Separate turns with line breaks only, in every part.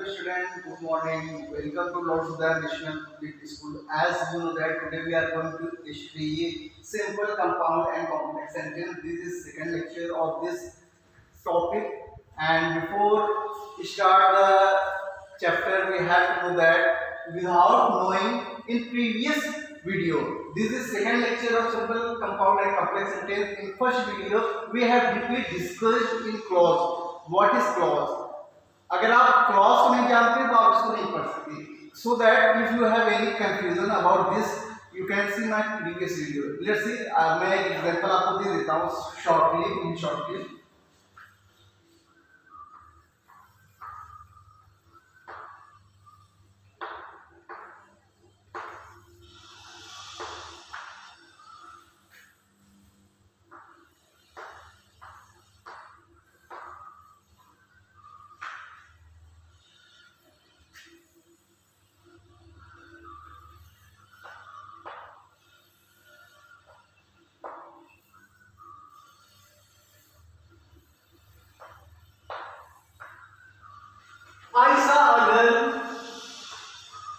student. Good morning. Welcome to Lord Sudan National Public School. As you know that today we are going to study simple, compound and complex sentence. This is second lecture of this topic. And before we start the chapter, we have to know that without knowing in previous video, this is second lecture of simple, compound and complex sentence. In first video, we have deeply discussed in clause. What is clause? अगर आप clause को नहीं जानते तो आप इसको नहीं पढ़ सकते. So that if you have any confusion about this you can see my previous video. Let's see, मैं एक एग्जांपल आपको दे देता हूँ shortly.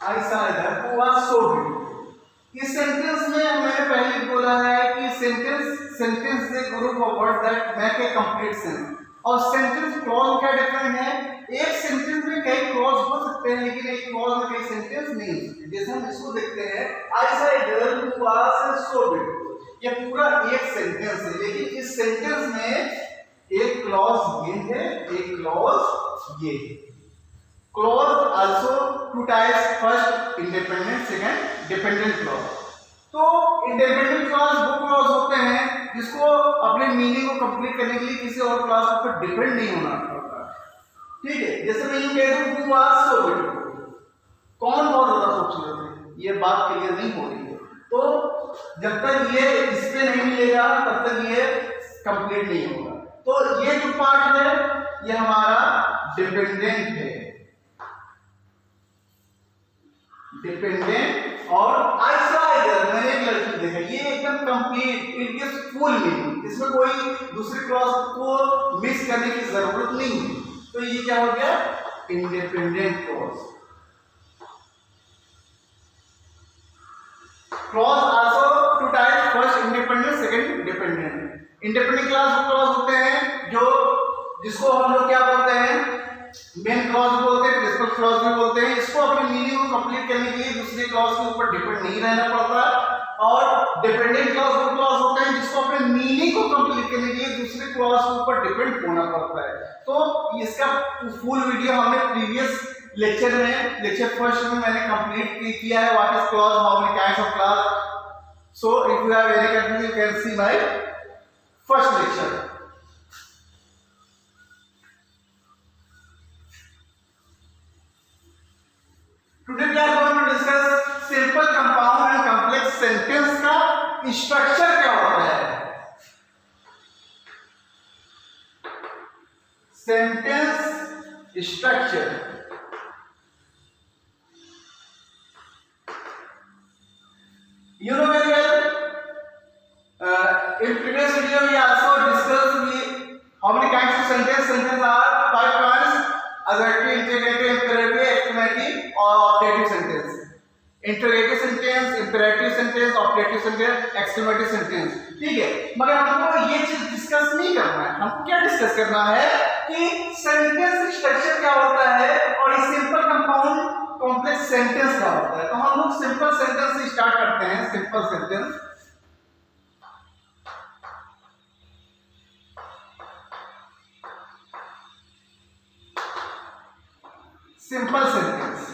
I saw a girl who was so beautiful. इस सेंटेंस में मैंने पहले बोला है कि सेंटेंस से group of word that make a complete sentence. और सेंटेंस क्लॉज क्या डिफरेंट है. एक सेंटेंस में कई क्लॉज हो सकते हैं लेकिन एक क्लॉज में कई सेंटेंस नहीं हो सकते. जैसे हम इसको देखते हैं, I saw a girl who was so beautiful. ये पूरा एक सेंटेंस है लेकिन इस सेंटेंस में एक क्लॉज ये है, एक क्लॉज ये है. Clause also two types. First independent, second dependent clause. तो independent clause वो clause होते हैं जिसको अपने मीनिंग को कंप्लीट करने के लिए किसी और क्लॉज पर डिपेंड नहीं होना पड़ता. ठीक है, जैसे मैं यूं कह दूं who was so beautiful, कौन बहुत ज्यादा खूबसूरत है, ये बात क्लियर नहीं हो रही है. तो जब तक ये इस पे नहीं मिलेगा तब तक ये कंप्लीट नहीं होगा. तो ये जो पार्ट है ये हमारा डिपेंडेंट है. डिपेंडेंट और I saw a girl, मैंने एक लड़की देखा, ये एकदम complete, it gives full meaning. इसमें कोई दूसरी क्लॉज को मिक्स करने की जरूरत नहीं है. तो ये क्या हो गया, independent clause. Clause also two type. First independent, second dependent. Independent clause होते हैं जो जिसको हम लोग क्या बोलते हैं, मेन क्लॉज बोलते हैं, प्रिंसिपल क्लॉज भी बोलते हैं. इसको अपने मीनिंग को कंप्लीट करने के लिए दूसरे क्लॉज के ऊपर डिपेंड नहीं रहना पड़ता. और डिपेंडेंट क्लॉज वो क्लॉज होते हैं जिसको अपने मीनिंग को कंप्लीट करने के लिए दूसरे क्लॉज के ऊपर डिपेंड होना पड़ता है. तो इसका फुल वीडियो हमने प्रीवियस लेक्चर में, लेक्चर फर्स्ट में मैंने कंप्लीट किया है. What is clause, how many kinds of clause. So if you have any confusion you can see my first lecture. Today we are going to discuss simple, compound and complex sentence का structure क्या होता है. Sentence structure. You know very well. In previous video we also discussed how many kinds of sentence. Sentence are 5 kinds: assertive, interrogative, imperative, exclamative और optative sentence. Interrogative sentence, imperative sentence, optative sentence, exclamative sentence. ठीक है, मगर हमको ये चीज discuss नहीं करना है. हमको क्या डिस्कस करना है कि सेंटेंस स्ट्रक्चर क्या होता है और ये सिंपल, कंपाउंड, कॉम्प्लेक्स सेंटेंस क्या होता है. तो हम लोग सिंपल सेंटेंस से स्टार्ट करते हैं. Simple sentence. Simple sentence.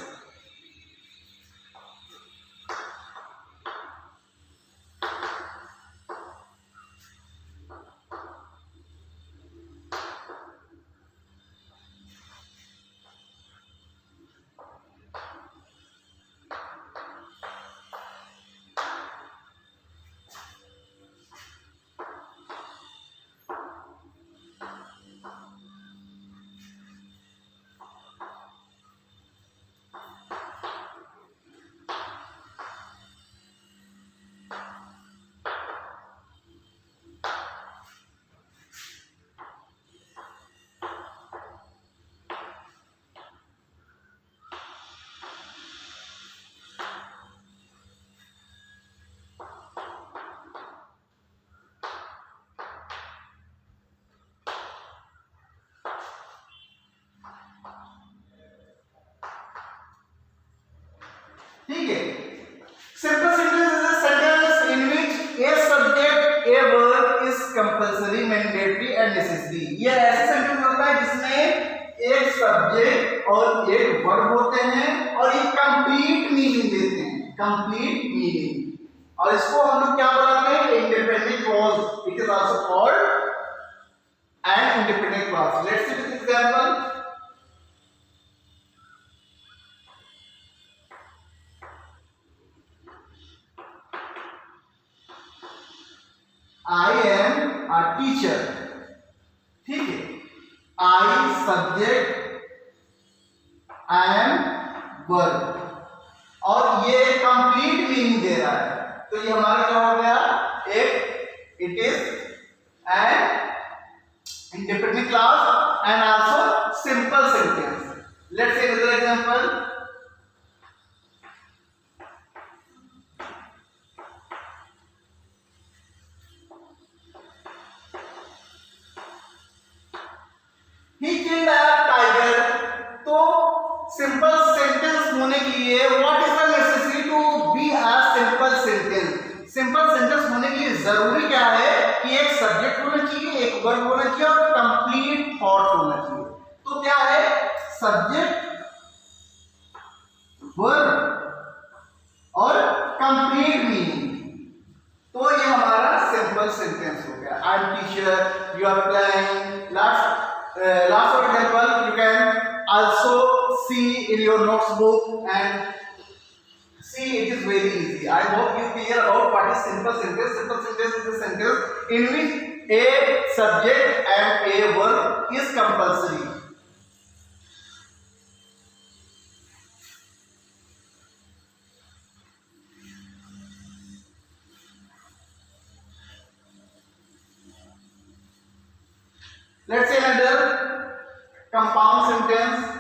Mandatory and necessary. ये ऐसे सेंटेंस होता है जिसमें एक सब्जेक्ट और एक वर्ब होते हैं और ये कंप्लीट मीनिंग देते हैं, कंप्लीट मीनिंग। और इसको हम लोग क्या बोलते हैं? Independent clause. It is also called an independent clause. Let's see this example. I am a teacher, ठीक है। I subject, I am verb, और ये कंप्लीट मीनिंग दे रहा है, तो ये हमारा क्या हो गया? एक it is an independent clause and also simple sentence. Let's see another example. He killed a tiger। तो सिंपल सेंटेंस होने के लिए what is the necessity to be a simple sentence? Simple sentence होने के लिए जरूरी क्या है कि एक सब्जेक्ट होना चाहिए, एक वर्ब होना चाहिए और कंप्लीट थॉट होना चाहिए। तो क्या है? सब्जेक्ट, वर्ब और कंप्लीट मीनिंग। तो ये हमारा सिंपल सेंटेंस हो गया। I am teacher, you are playing. Last for example, you can also see in your notebook and see it is very easy. I hope you clear about what is simple sentence. Simple sentence is a sentence in which a subject and a verb is compulsory. Let's say another compound sentence.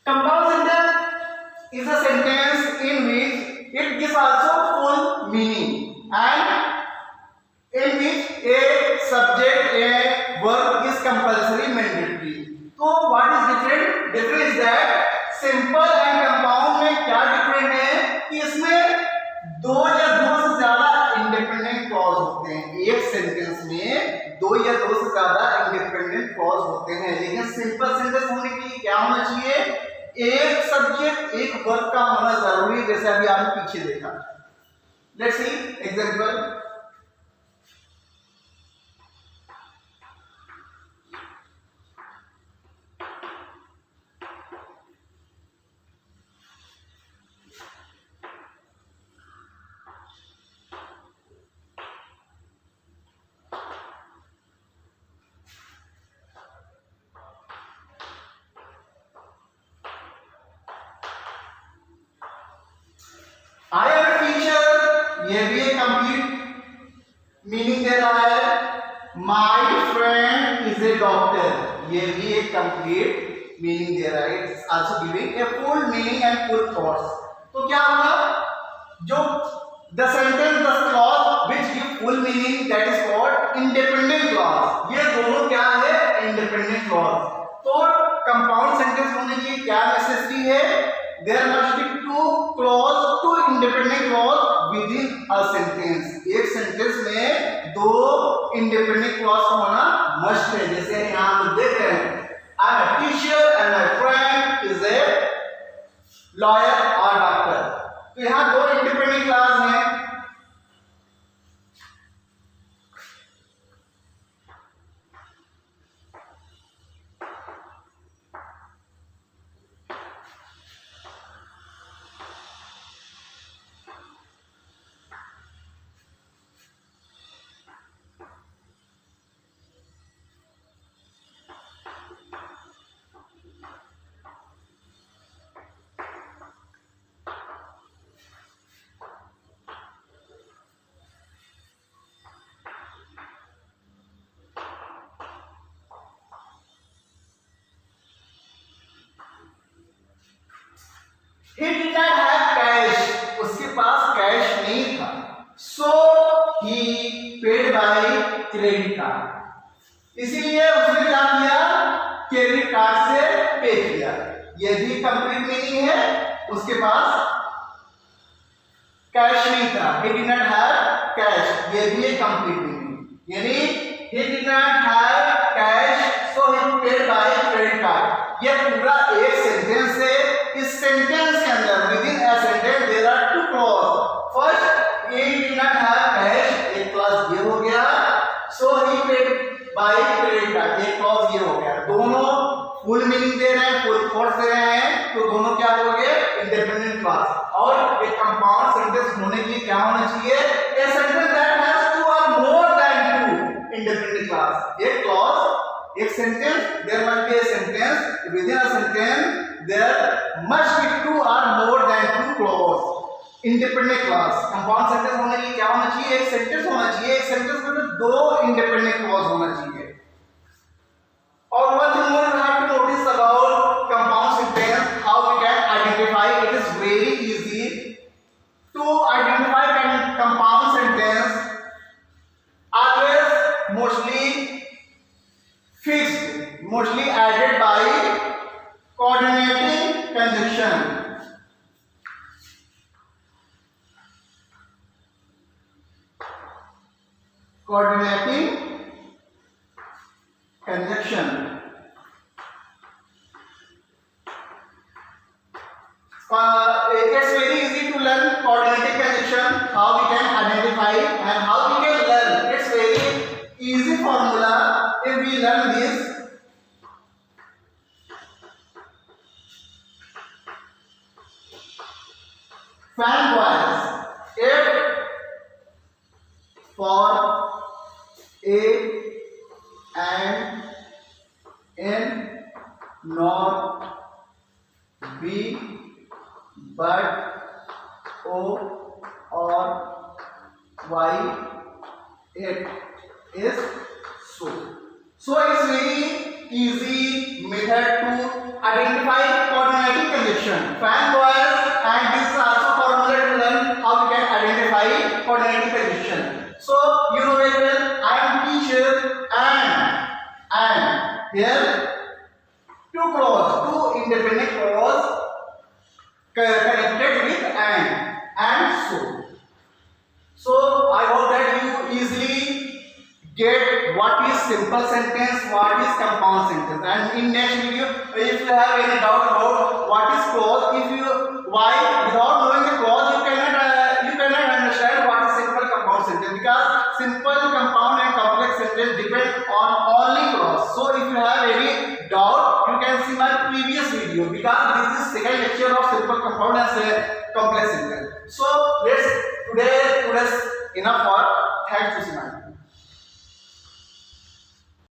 Compound sentence is a sentence in which it gives also full meaning and in which a subject, a verb is compulsory, mandatory. So what is different? Different is that simple and compound में क्या different है कि इसमें दो या दो से ज्यादा इंडिपेंडेंट क्लॉज होते हैं। एक सेंटेंस में दो या दो से ज्यादा इंडिपेंडेंट क्लॉज होते हैं, लेकिन सिंपल सेंटेंस होने के लिए क्या होना चाहिए? एक सब्जेक्ट, एक वर्ब का होना जरूरी है, जैसे अभी आपने पीछे देखा। Let's see example. I am a teacher, ये भी एक कंप्लीट मीनिंग दे रहा है। My friend is a doctor, ये भी एक कंप्लीट मीनिंग दे रहा है। It's also giving a full meaning and full thoughts. तो क्या होगा? जो the sentence, the clause which give full meaning, that is called independent clause. ये दोनों क्या है? Independent clause. तो कंपाउंड सेंटेंस होने की क्या नेसेसिटी है? There must be two independent clause within a sentence. एक सेंटेंस में दो इंडिपेंडेंट क्लॉज का होना मस्ट है। जैसे यहाँ हम देख रहे हैं, I am a teacher and my friend is a lawyer or doctor। तो यहाँ दो इंडिपेंडेंट क्लॉज हैं। क्रेडिट कार्ड से पे किया, ये भी कंप्लीट मीनिंग है। उसके पास कैश नहीं था, he did not have cash, ये भी एक कंप्लीट मीनिंग, यानी he did not have cash so he paid by credit card। ये पूरा एक सेंटेंस है। इस सेंटेंस के अंदर within a sentence there are two clause. First he did not have cash, एक क्लॉज ये हो गया, so he paid by credit card, एक क्लॉज ये हो गया। दोनों फुल मीनिंग दे रहे हैं, फुल फोर्स दे रहे हैं, तो दोनों क्या हो गए, इंडिपेंडेंट क्लॉज। और एक कंपाउंड सेंटेंस होने के लिए क्या होना चाहिए, a sentence that has two or more than two independent clause। एक क्लॉज, एक sentence, there must be a sentence, within a sentence there must be two or more than two clause, independent clause. Compound sentence होने के लिए क्या होना चाहिए, एक sentence होना चाहिए, एक सेंटेंस में दो इंडिपेंडेंट क्लॉज होना चाहिए। और one thing more you have to notice about compound sentence, how we can identify, it is very easy to identify compound sentence, always mostly fixed, mostly added by coordinating conjunction। Coordinating conjunction, it's very easy to learn coordinating conjunction, how we can identify and how we can learn, it's very easy formula if we learn this। Fan boys, if for A and N not B but O or Y, it is so। So it's very easy method to identify coordinating conjunction। Fan boys, and this is also formula to learn how we can identify coordinating conjunction। So you know very well, I am teacher and here two clause, two independent clause connected with and so। So I hope that you easily get what is simple sentence, what is compound sentence, and in next video if you have any doubt about what is clause, if you why without knowing the clause you cannot understand what is simple compound sentence, because simple, compound and complex sentence depend on only clause। So if you have any doubt you can see my previous video, because this is second lecture of simple, compound and complex